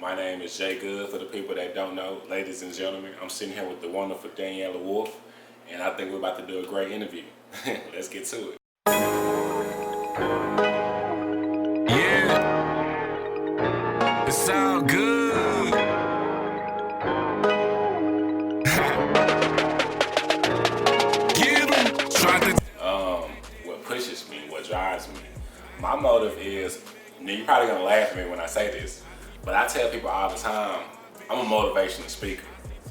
My name is Jae Good. For the people that don't know, ladies and gentlemen, I'm sitting here with the wonderful Daniela Wolf, and I think we're about to do a great interview. Let's get to it. Yeah, it's all good. Get 'em. What pushes me, what drives me, my motive is, you're probably gonna laugh at me when I say this, but I tell people all the time, I'm a motivational speaker.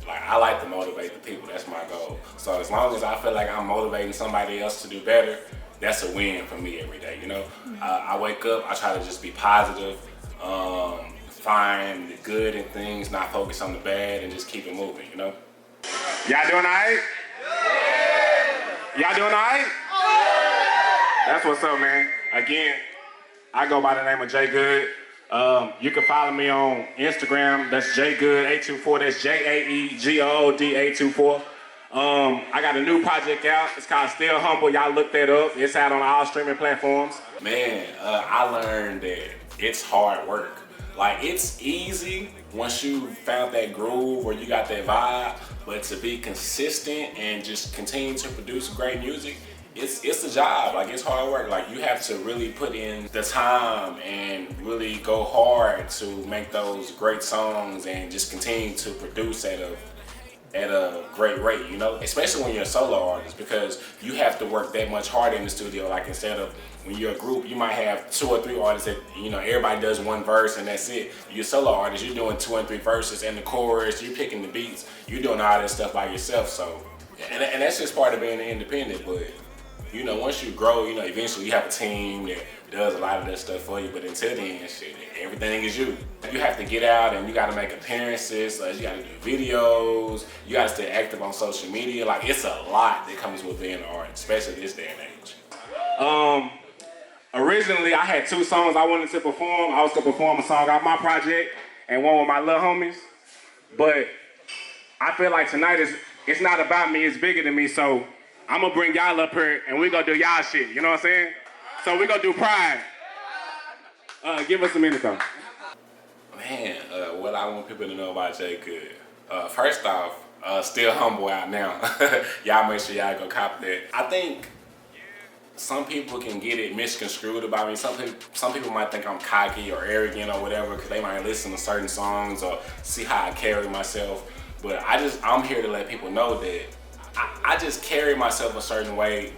Like, I like to motivate the people, that's my goal. So as long as I feel like I'm motivating somebody else to do better, that's a win for me every day, you know? I wake up, I try to just be positive, find the good in things, not focus on the bad, and just keep it moving, you know? Y'all doing all right? Y'all doing all right? That's what's up, man. Again, I go by the name of Jae Good. You can follow me on Instagram. That's Jae Good 824. That's JAEGOOD 824. I got a new project out. It's called Still Humble. Y'all look that up. It's out on all streaming platforms. Man, I learned that it's hard work. Like, it's easy once you found that groove or you got that vibe, but to be consistent and just continue to produce great music, it's a job. Like, it's hard work. Like, you have to really put in the time and really go hard to make those great songs and just continue to produce at a great rate, you know? Especially when you're a solo artist, because you have to work that much harder in the studio. Like, instead of when you're a group, you might have 2 or 3 artists that, you know, everybody does one verse and that's it. You're a solo artist, you're doing 2 and 3 verses and the chorus, you're picking the beats, you're doing all that stuff by yourself. So, and that's just part of being an independent, but you know, once you grow, you know, eventually you have a team that does a lot of that stuff for you, but until then, shit, everything is you. You have to get out and you gotta make appearances, you gotta do videos, you gotta stay active on social media. Like, it's a lot that comes with being an artist, especially this day and age. Originally, I had 2 songs I wanted to perform. I was gonna perform a song off my project and one with my little homies, but I feel like tonight it's not about me, it's bigger than me, so I'm gonna bring y'all up here and we gonna do y'all shit, you know what I'm saying? So we gonna do Pride. Give us a minute though. Man, what I want people to know about Jae Good. First off, Still Humble out now. Y'all make sure y'all go copy that. I think some people can get it misconstrued about me. Some people might think I'm cocky or arrogant or whatever because they might listen to certain songs or see how I carry myself. But I'm here to let people know that I just carry myself a certain way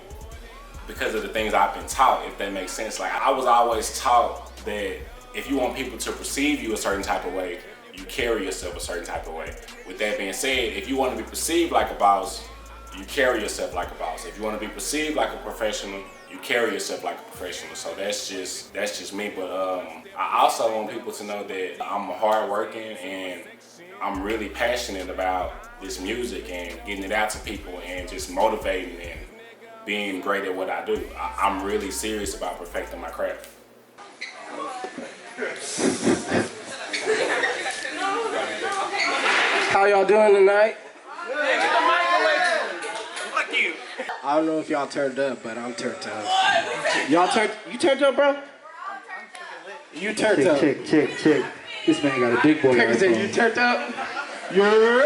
because of the things I've been taught, if that makes sense. Like, I was always taught that if you want people to perceive you a certain type of way, you carry yourself a certain type of way. With that being said, if you want to be perceived like a boss, you carry yourself like a boss. If you want to be perceived like a professional, you carry yourself like a professional. So that's just me. But I also want people to know that I'm hardworking and I'm really passionate about this music and getting it out to people and just motivating and being great at what I do. I'm really serious about perfecting my craft. How y'all doing tonight? Fuck you. I don't know if y'all turned up, but I'm turned up. You turned up, bro? You turned up. Check. This man got a big boy. Check it, you turned up? Yeah.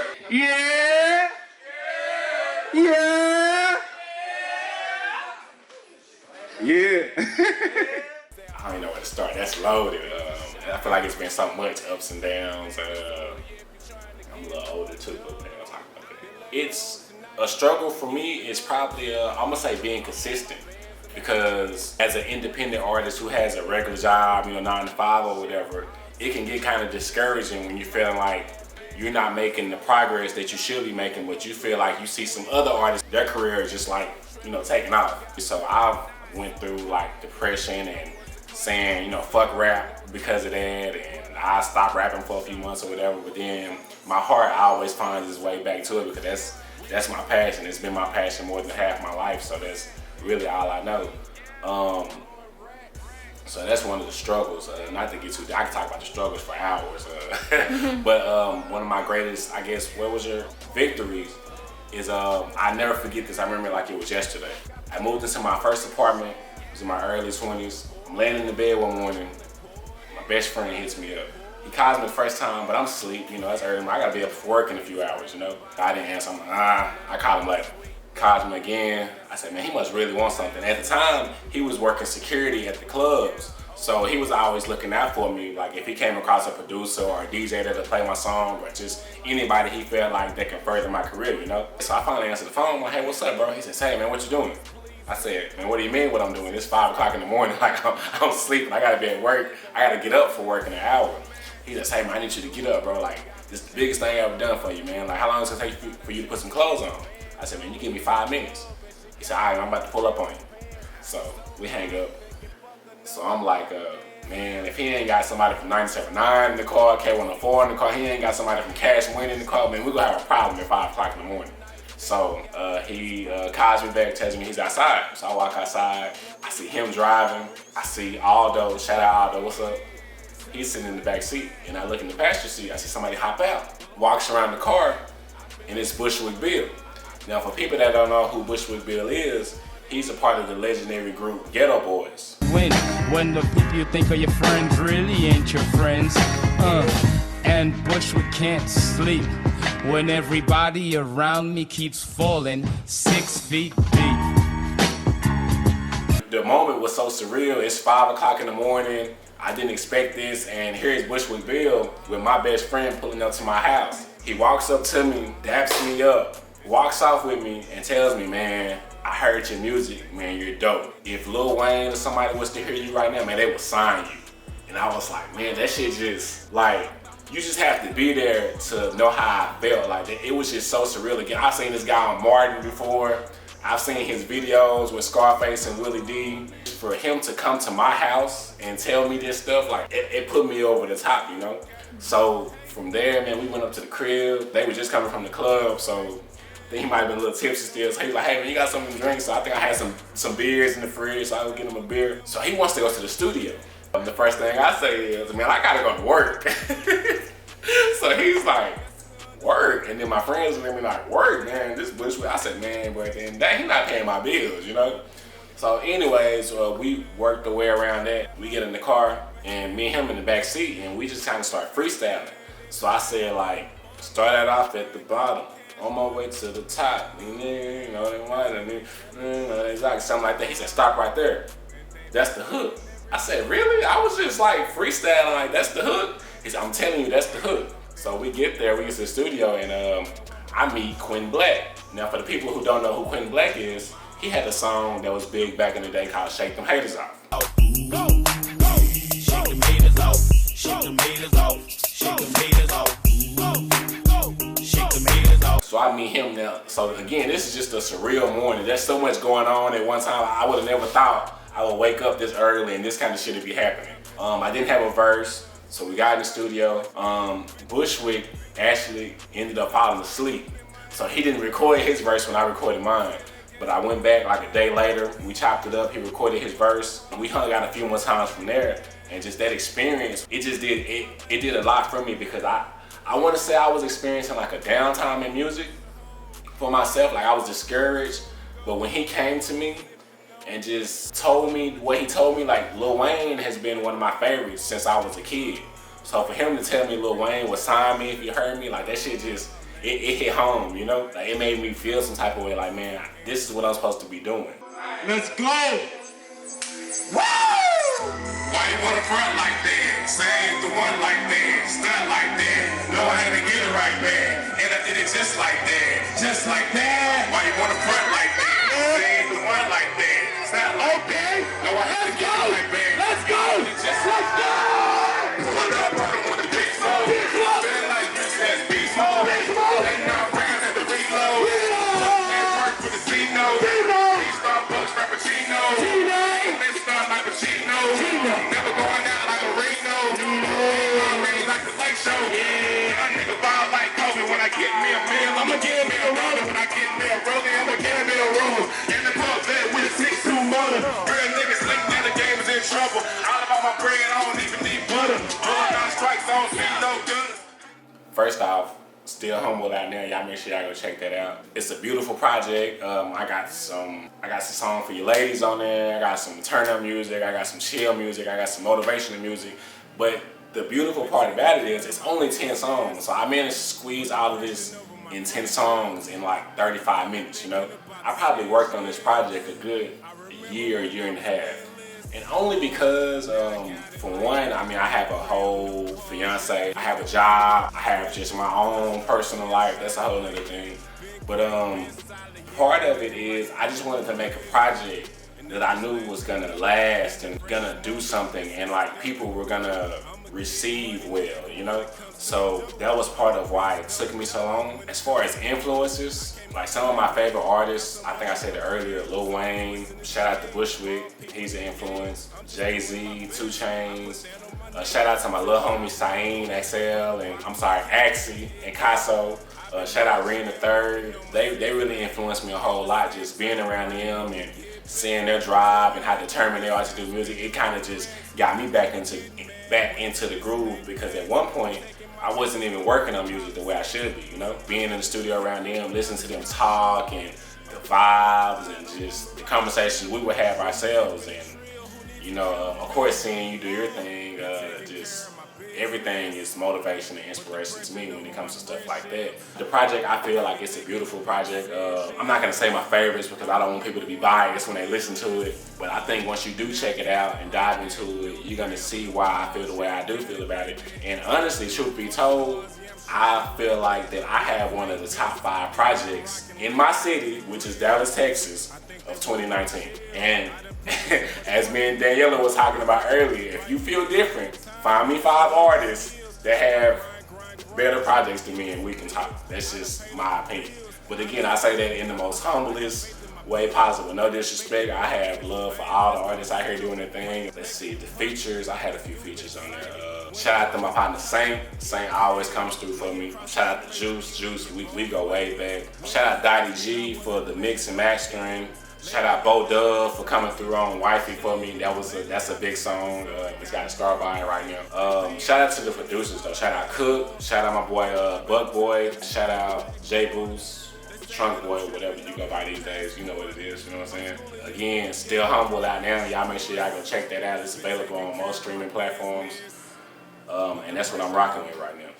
I don't even know where to start. That's loaded. I feel like it's been so much ups and downs. I'm a little older too, but man, I'll talk about that. It's a struggle for me. It's probably, I'm gonna say, being consistent. Because as an independent artist who has a regular job, 9 to 5 or whatever, it can get kind of discouraging when you're feeling like you're not making the progress that you should be making, but you feel like you see some other artists, their career is just like, taking off. So I went through like depression and saying, fuck rap because of that, and I stopped rapping for a few months or whatever, but then my heart always finds its way back to it because that's my passion. It's been my passion more than half my life, so that's really all I know. So that's one of the struggles. Not to get too deep, I can talk about the struggles for hours. But one of my greatest, I guess, victories is I never forget this. I remember it like it was yesterday. I moved into my first apartment. It was in my early 20s. I'm laying in the bed one morning. My best friend hits me up. He calls me the first time, but I'm asleep, you know, it's early. I gotta be up for work in a few hours, you know. I didn't answer, I'm like, I called him later. Called him again. I said, man, he must really want something. At the time, he was working security at the clubs. So he was always looking out for me. Like if he came across a producer or a DJ that'll play my song or just anybody he felt like that can further my career, you know? So I finally answered the phone. I'm like, hey, what's up, bro? He says, hey, man, what you doing? I said, man, what do you mean what I'm doing? It's 5 o'clock in the morning. Like I'm sleeping. I gotta be at work. I gotta get up for work in an hour. He says, hey, man, I need you to get up, bro. Like this is the biggest thing I've ever done for you, man. Like how long is it gonna take for you to put some clothes on? I said, man, you give me 5 minutes. He said, all right, I'm about to pull up on you. So we hang up. So I'm like, man, if he ain't got somebody from 97.9 in the car, K104 in the car, he ain't got somebody from Cash Money in the car, man, we're gonna have a problem at 5 o'clock in the morning. So he calls me back, tells me he's outside. So I walk outside, I see him driving, I see Aldo, shout out Aldo, what's up? He's sitting in the back seat, and I look in the passenger seat, I see somebody hop out, walks around the car, and it's Bushwick Bill. Now for people that don't know who Bushwick Bill is, he's a part of the legendary group Ghetto Boys. When the people you think are your friends really ain't your friends. And Bushwick can't sleep when everybody around me keeps falling 6 feet deep. The moment was so surreal. It's 5 o'clock in the morning. I didn't expect this, and here's Bushwick Bill with my best friend pulling up to my house. He walks up to me, daps me up, walks off with me, and tells me, man, I heard your music, man, you're dope. If Lil Wayne or somebody was to hear you right now, man, they would sign you. And I was like, man, that shit just, like, you just have to be there to know how I felt. Like, it was just so surreal. Again, I've seen this guy on Martin before. I've seen his videos with Scarface and Willie D. For him to come to my house and tell me this stuff, like, it put me over the top, you know? So from there, man, we went up to the crib. They were just coming from the club, so then he might have been a little tipsy still. So he was like, hey man, you got something to drink? So I think I had some beers in the fridge, so I would get him a beer. So he wants to go to the studio. The first thing I say is, man, I gotta go to work. So he's like, work? And then my friends look at me like, work, man, this Bushwick. I said, man, but then that he not paying my bills, you know? So anyways, we worked the way around that. We get in the car, and me and him in the back seat, and we just kind of start freestyling. So I said, like, start that off at the bottom, on my way to the top, you know, exactly, something like that. He said, stop right there. That's the hook. I said, really? I was just like freestyling, like, that's the hook? He said, I'm telling you, that's the hook. So we get there, we get to the studio, and I meet Quentin Black. Now, for the people who don't know who Quentin Black is, he had a song that was big back in the day called Shake Them Haters Off. Shake them haters off. Shake them haters off. Shake them haters off. Shake them haters off. So I meet him now. So again, this is just a surreal morning. There's so much going on at one time. I would have never thought I would wake up this early and this kind of shit would be happening. I didn't have a verse, so we got in the studio. Bushwick actually ended up falling asleep. So he didn't record his verse when I recorded mine. But I went back like a day later, we chopped it up, he recorded his verse. We hung out a few more times from there, and just that experience, it did a lot for me, because I want to say I was experiencing like a downtime in music for myself. Like I was discouraged, but when he came to me and just told me what he told me, like Lil Wayne has been one of my favorites since I was a kid. So for him to tell me Lil Wayne would sign me if you heard me, like that shit just, it hit home, you know? Like it made me feel some type of way, like, man, this is what I'm supposed to be doing. Let's go! Woo! Why you wanna front like that? Say the one like that, stunt like that. Know I had to get it right, man. And I did it just like that. Just like that. Why you wanna front like that? Say the one like that, stunt like that. Know I had to get it right, man. Let's go! Just like that. Put up with the big soul. Feel like this has beast mode. Letting out rounds at the reload. And work with the C-note. Starbucks Frappuccino. Let's start like a Chino. Never going out like a Reno. Already like the late show. A nigga ball like Kobe. When I get me a meal, I'ma give me a roller. When I get me a rollie, I'ma give me a roller. In the pub bed with a 6'2" motor. Real niggas think that the game is in trouble. All about my bread, I don't even need butter. All nine strikes, I don't see no gunners. First off, still humble out there. Y'all make sure y'all go check that out. It's a beautiful project. I got some songs for you ladies on there. I got some turn up music. I got some chill music. I got some motivational music. But the beautiful part about it is it's only 10 songs. So I managed to squeeze all of this in 10 songs in like 35 minutes, you know? I probably worked on this project a good year and a half. And only because, for one, I mean, I have a whole fiance, I have a job, I have just my own personal life, that's a whole other thing. But part of it is I just wanted to make a project that I knew was gonna last and gonna do something, and like people were gonna receive well, you know? So that was part of why it took me so long. As far as influences, like some of my favorite artists, I think I said it earlier, Lil Wayne, shout out to Bushwick, he's an influence, Jay-Z, 2 Chainz, shout out to my little homie Saeen, Axie, and Casso, shout out Ren the Third. They really influenced me a whole lot, just being around them and seeing their drive and how determined they are to do music. It kind of just got me back into the groove, because at one point, I wasn't even working on music the way I should be, you know? Being in the studio around them, listening to them talk and the vibes and just the conversations we would have ourselves, and, you know, of course seeing you do your thing, just everything is motivation and inspiration to me when it comes to stuff like that. The project, I feel like it's a beautiful project. I'm not gonna say my favorites because I don't want people to be biased when they listen to it, but I think once you do check it out and dive into it, you're gonna see why I feel the way I do feel about it. And honestly, truth be told, I feel like that I have one of the top 5 projects in my city, which is Dallas, Texas, of 2019. And as me and Daniela was talking about earlier, if you feel different, find me 5 artists that have better projects than me and we can talk. That's just my opinion. But again, I say that in the most humblest way possible. No disrespect, I have love for all the artists out here doing their thing. Let's see, the features, I had a few features on there. Shout out to my partner Saint. Saint always comes through for me. Shout out to Juice, we go way back. Shout out Dottie G for the mix and mastering. Shout out Bo Dove for coming through on Wifey for me. That's a big song. It's got a star by it right now. Shout out to the producers though. Shout out Cook. Shout out my boy Buck Boy. Shout out J Boost, Trunk Boy, whatever you go by these days. You know what it is. You know what I'm saying? Again, still humble out now. Y'all make sure y'all go check that out. It's available on most streaming platforms. And that's what I'm rocking with right now.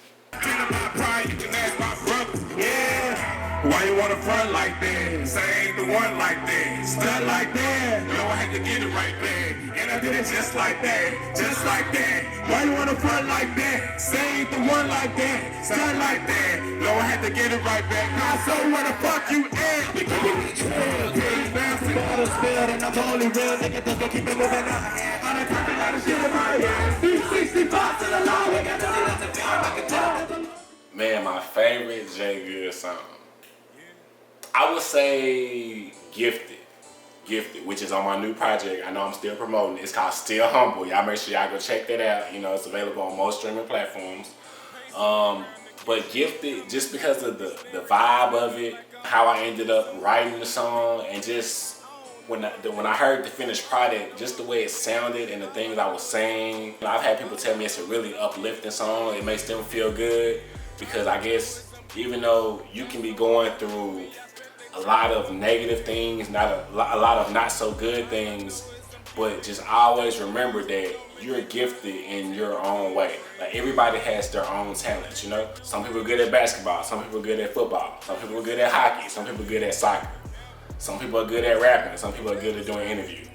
Why you wanna front like that? Say ain't the one like that. Stud like that. No, I had to get it right back. And I did it just like that. Just like that. Why you wanna front like that? Say ain't the one like that. Stud like that. No, I had to get it right back. Now, so where the fuck you at? Because we chill. Pretty bouncy. Bottle spilled and I'm the only real nigga that's gonna keep it moving up. On a top, a lot of shit in my head. 365 to the law. We got nothing left to do. I can tell. Man, my favorite Jae Good song, I would say Gifted, which is on my new project. I know I'm still promoting it. It's called Still Humble. Y'all make sure y'all go check that out. You know, it's available on most streaming platforms. But Gifted, just because of the vibe of it, how I ended up writing the song, and just when I heard the finished product, just the way it sounded and the things I was saying. I've had people tell me it's a really uplifting song. It makes them feel good, because I guess even though you can be going through a lot of negative things, a lot of not so good things, but just always remember that you're gifted in your own way. Like, everybody has their own talents, you know? Some people are good at basketball, some people are good at football, some people are good at hockey, some people are good at soccer, some people are good at rapping, some people are good at doing interviews.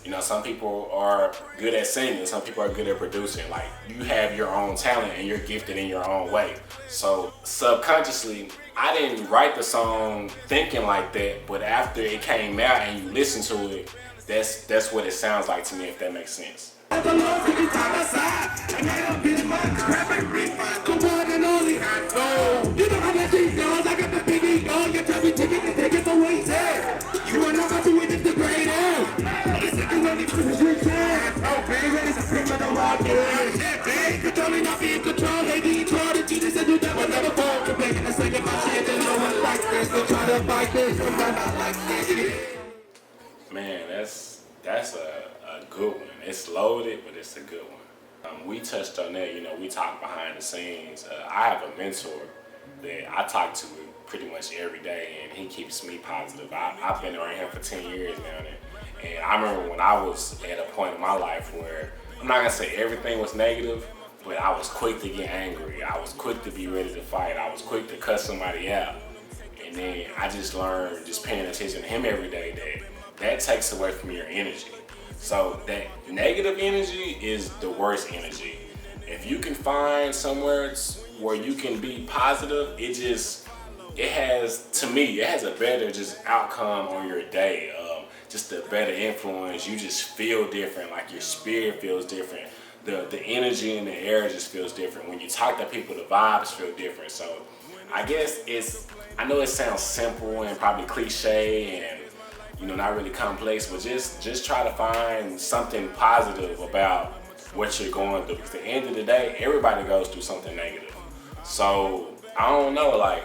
You know, some people are good at singing, some people are good at producing. Like, you have your own talent and you're gifted in your own way. So subconsciously, I didn't write the song thinking like that, but after it came out and you listen to it, that's what it sounds like to me, if that makes sense. Man, that's a good one. It's loaded, but it's a good one. We touched on that, you know, we talk behind the scenes. I have a mentor that I talk to pretty much every day, and he keeps me positive. I've been around him for 10 years now, and I remember when I was at a point in my life where, I'm not gonna say everything was negative, but I was quick to get angry. I was quick to be ready to fight. I was quick to cut somebody out. And then I just learned, just paying attention to him every day, that takes away from your energy. So that negative energy is the worst energy. If you can find somewhere where you can be positive, it has a better just outcome on your day. Just a better influence. You just feel different, like your spirit feels different. The energy in the air just feels different. When you talk to people, the vibes feel different. So I guess I know it sounds simple and probably cliche and not really complex, but just try to find something positive about what you're going through. Because at the end of the day, everybody goes through something negative. So I don't know, like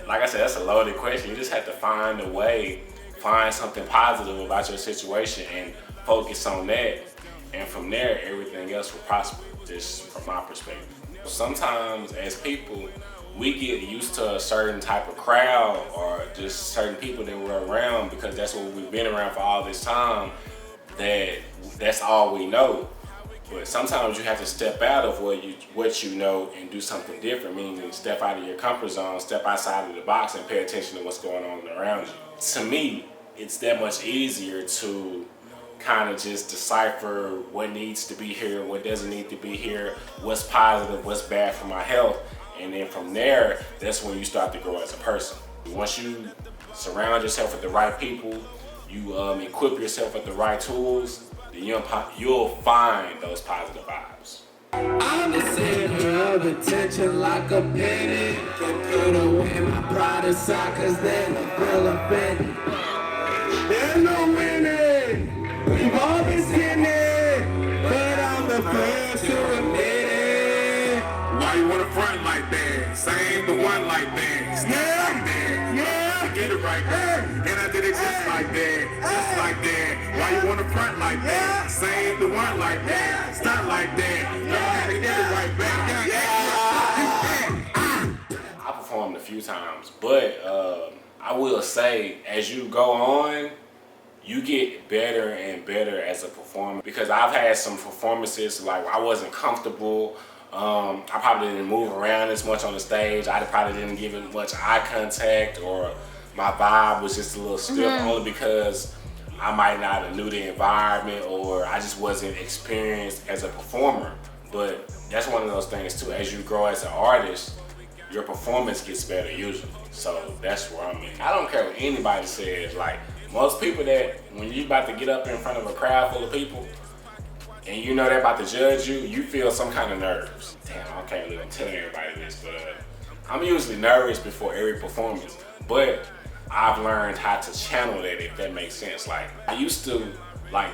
I said, that's a loaded question. You just have to find a way, find something positive about your situation and focus on that. And from there, everything else will prosper, just from my perspective. Sometimes as people, we get used to a certain type of crowd or just certain people that we're around because that's what we've been around for all this time, that's all we know. But sometimes you have to step out of what you know and do something different, meaning step out of your comfort zone, step outside of the box and pay attention to what's going on around you. To me, it's that much easier to kind of just decipher what needs to be here, what doesn't need to be here, what's positive, what's bad for my health. And then from there, that's when you start to grow as a person. Once you surround yourself with the right people, you equip yourself with the right tools, then you'll find those positive vibes. I'm the center of attention like a penny. Can put away my pride aside cause then I feel offended. There's no winning, we've all been sinning, but I'm the first to admit it. Why you wanna front like that? Same the one like that. Snap like that. Yeah. Get it right there. And I did it just like that. Just like that. Why you wanna front like that? Same the one like that. Start like that. You had to get it right back. I performed a few times, but I will say as you go on, you get better and better as a performer because I've had some performances like I wasn't comfortable. I probably didn't move around as much on the stage. I probably didn't give it much eye contact, or my vibe was just a little stiff only because I might not have knew the environment or I just wasn't experienced as a performer. But that's one of those things too. As you grow as an artist, your performance gets better usually. So that's where I'm at. I don't care what anybody says. Like most people that when you're about to get up in front of a crowd full of people, and you know they're about to judge you, you feel some kind of nerves. Damn, I can't believe I'm telling everybody this, but I'm usually nervous before every performance. But I've learned how to channel that, if that makes sense. Like I used to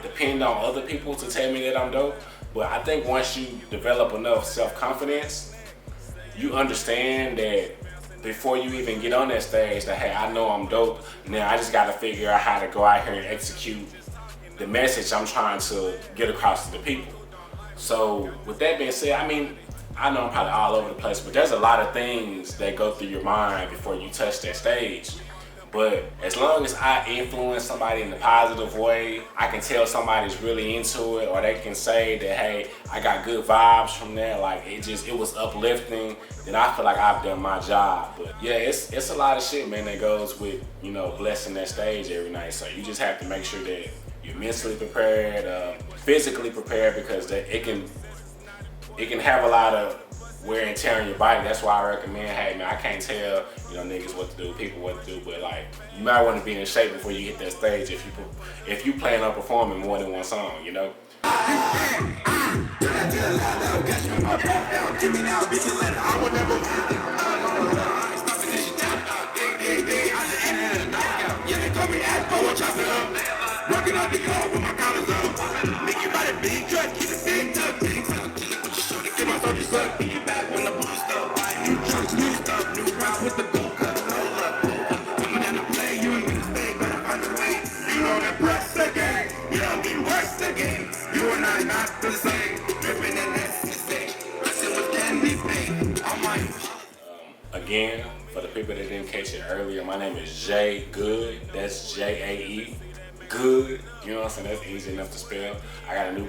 depend on other people to tell me that I'm dope, but I think once you develop enough self-confidence, you understand that before you even get on that stage that, hey, I know I'm dope, now I just gotta figure out how to go out here and execute the message I'm trying to get across to the people. So with that being said, I mean, I know I'm probably all over the place, but there's a lot of things that go through your mind before you touch that stage. But as long as I influence somebody in a positive way, I can tell somebody's really into it, or they can say that, hey, I got good vibes from that, like it was uplifting, then I feel like I've done my job. But yeah, it's a lot of shit, man, that goes with, blessing that stage every night. So you just have to make sure that you're mentally prepared, physically prepared, because it can have a lot of wear and tear on your body. That's why I recommend, hey man, I can't tell niggas what to do, people what to do, but like you might want to be in shape before you hit that stage if you plan on performing more than one song, Working on the car with my collars up. Make your body big, try to keep it big, tuck, big, tuck. Get my soldier suck, be back when the boost up. New trucks, new stuff, new routes with the gold cut, roll up. Coming down to play, you ain't gonna stay, better find a way. You know that press the game, you don't need worse the game. You and I not the same, dripping in that mistake. Listen what can be paid, I'm like. Again, for the people that didn't catch it earlier, my name is Jae Good. That's Jae Good. You know what I'm saying? That's easy enough to spell. I got a new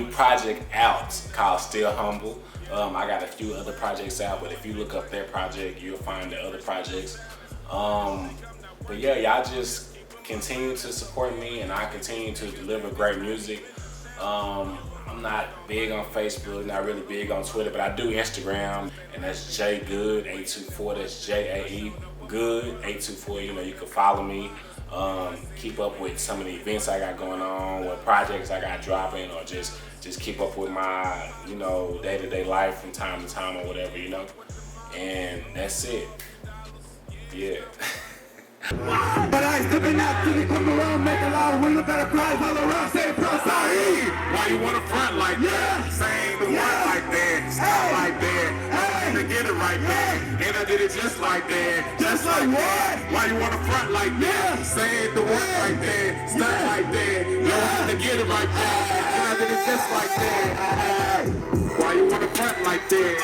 project out called Still Humble. I got a few other projects out, but if you look up their project, you'll find the other projects. But yeah, y'all just continue to support me, and I continue to deliver great music. I'm not big on Facebook, not really big on Twitter, but I do Instagram, and that's Jae Good 824. That's JAE Good 824. You know, you can follow me. Keep up with some of the events I got going on, what projects I got dropping, or just keep up with my, you know, day-to-day life from time to time or whatever, you know. And that's it. Yeah. But I ain't stepping out till they come around, make a lot of women better cries all around, say plus why you wanna front like that? Saying the one like that, stuff like that, I to get it right back, and I did it just like that, just like what? Why you wanna front like that? Saying the one like that, stuff like that, I to get it right back, and I did it just like that. Why you wanna front like that?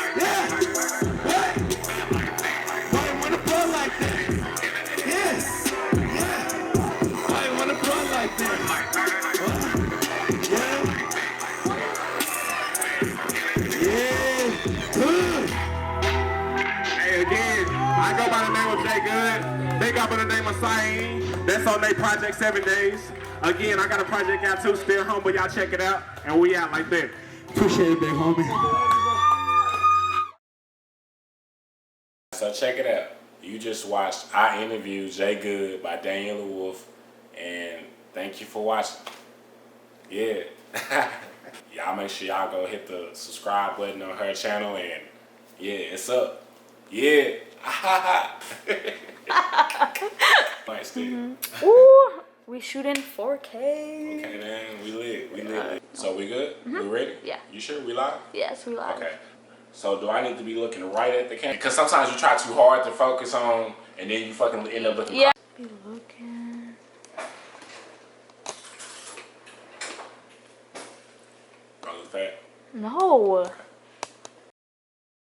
Why you wanna front like that? Hey, again, I go by the name of Jae Good. They go by the name of Saeed. That's on their project 7 Days. Again, I got a project out too, Still Humble. Y'all check it out, and we out like that. Appreciate it, big homie. So check it out. You just watched I Interview Jae Good by Daniel Wolf, and thank you for watching. Yeah. Y'all make sure y'all go hit the subscribe button on her channel, and yeah, it's up. Yeah. Nice, dude. Ooh, we shooting 4K. Okay, then we lit. So we good? We ready? Yeah. You sure we live? Yes, we live. Okay. So do I need to be looking right at the camera? Because sometimes you try too hard to focus on, and then you fucking end up looking. Yeah. Be looking. Fat. No.